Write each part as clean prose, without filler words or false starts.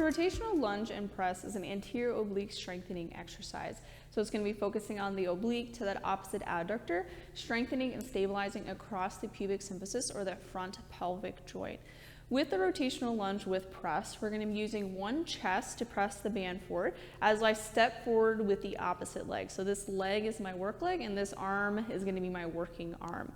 rotational lunge and press is an anterior oblique strengthening exercise. So it's going to be focusing on the oblique to that opposite adductor, strengthening and stabilizing across the pubic symphysis or the front pelvic joint. With the rotational lunge with press, we're going to be using one chest to press the band forward as I step forward with the opposite leg. So this leg is my work leg and this arm is going to be my working arm.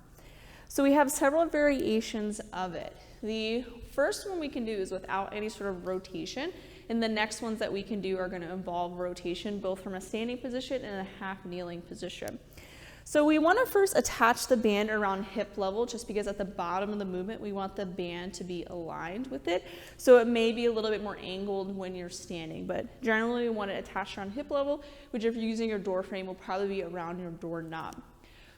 So we have several variations of it. The first one we can do is without any sort of rotation, and the next ones that we can do are going to involve rotation, both from a standing position and a half kneeling position. So we want to first attach the band around hip level, just because at the bottom of the movement we want the band to be aligned with it. So it may be a little bit more angled when you're standing, but generally we want it attached around hip level, which if you're using your door frame will probably be around your doorknob.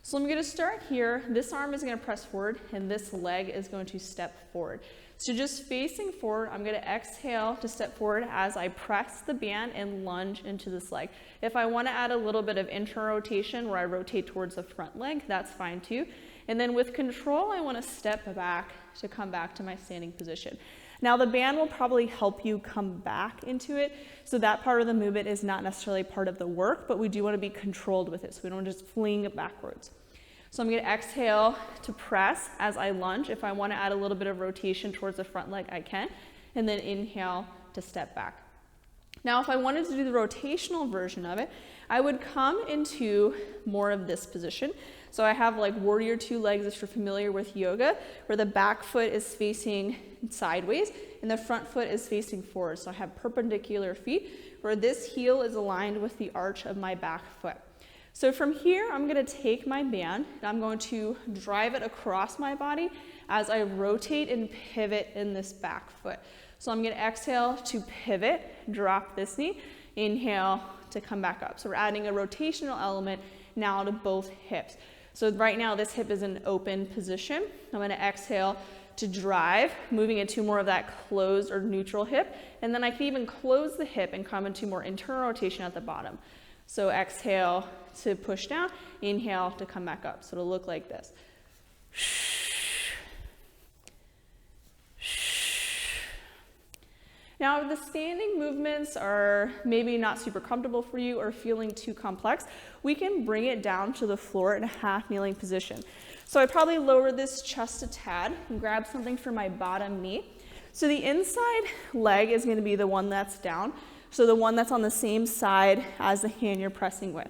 So I'm going to start here. This arm is going to press forward and this leg is going to step forward. So just facing forward, I'm going to exhale to step forward as I press the band and lunge into this leg. If I want to add a little bit of inter-rotation where I rotate towards the front leg, that's fine too. And then with control, I want to step back to come back to my standing position. Now the band will probably help you come back into it. So that part of the movement is not necessarily part of the work, but we do want to be controlled with it. So we don't just fling it backwards. So I'm going to exhale to press as I lunge. If I want to add a little bit of rotation towards the front leg, I can. And then inhale to step back. Now, if I wanted to do the rotational version of it, I would come into more of this position. So I have like warrior two legs, if you're familiar with yoga, where the back foot is facing sideways and the front foot is facing forward. So I have perpendicular feet where this heel is aligned with the arch of my back foot. So from here, I'm going to take my band and I'm going to drive it across my body as I rotate and pivot in this back foot. So I'm going to exhale to pivot, drop this knee, inhale to come back up. So we're adding a rotational element now to both hips. So right now this hip is in open position. I'm going to exhale to drive, moving into more of that closed or neutral hip. And then I can even close the hip and come into more internal rotation at the bottom. So exhale to push down, inhale to come back up. So it'll look like this. Now, if the standing movements are maybe not super comfortable for you or feeling too complex, we can bring it down to the floor in a half kneeling position. So I probably lower this chest a tad and grab something for my bottom knee. So the inside leg is going to be the one that's down. So the one that's on the same side as the hand you're pressing with.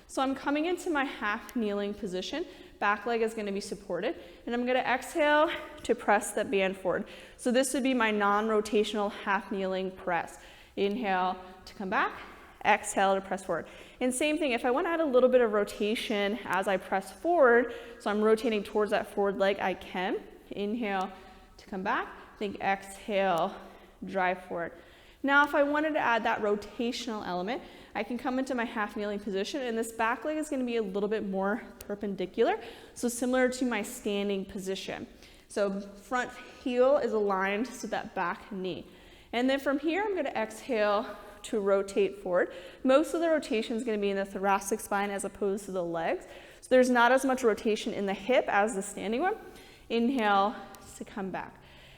So I'm coming into my half kneeling position. Back leg is going to be supported. And I'm going to exhale to press that band forward. So this would be my non-rotational half kneeling press. Inhale to come back. Exhale to press forward. And same thing, if I want to add a little bit of rotation as I press forward, so I'm rotating towards that forward leg, I can. Inhale to come back. Think exhale, drive forward. Now, if I wanted to add that rotational element, I can come into my half kneeling position and this back leg is going to be a little bit more perpendicular, so similar to my standing position. So front heel is aligned to that back knee. And then from here, I'm going to exhale to rotate forward. Most of the rotation is going to be in the thoracic spine as opposed to the legs. So there's not as much rotation in the hip as the standing one. Inhale to come back.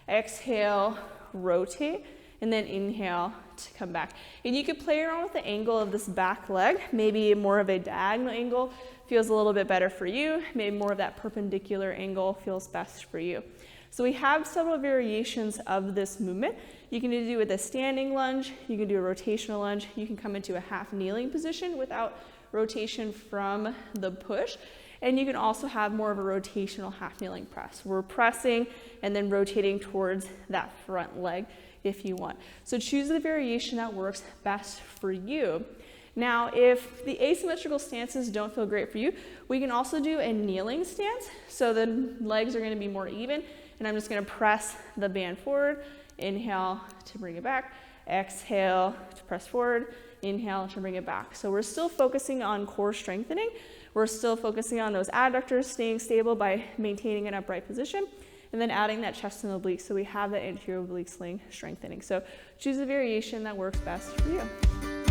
Exhale, rotate. And then inhale to come back. And you could play around with the angle of this back leg. Maybe more of a diagonal angle feels a little bit better for you. Maybe more of that perpendicular angle feels best for you. So we have several variations of this movement. You can do with a standing lunge. You can do a rotational lunge. You can come into a half kneeling position without rotation from the push. And you can also have more of a rotational half kneeling press. We're pressing and then rotating towards that front leg if you want. So choose the variation that works best for you. Now, if the asymmetrical stances don't feel great for you, we can also do a kneeling stance. So the legs are going to be more even, and I'm just going to press the band forward. Inhale to bring it back. Exhale to press forward. Inhale to bring it back. So we're still focusing on core strengthening. We're still focusing on those adductors staying stable by maintaining an upright position, and then adding that chest and oblique so we have that anterior oblique sling strengthening. So choose a variation that works best for you.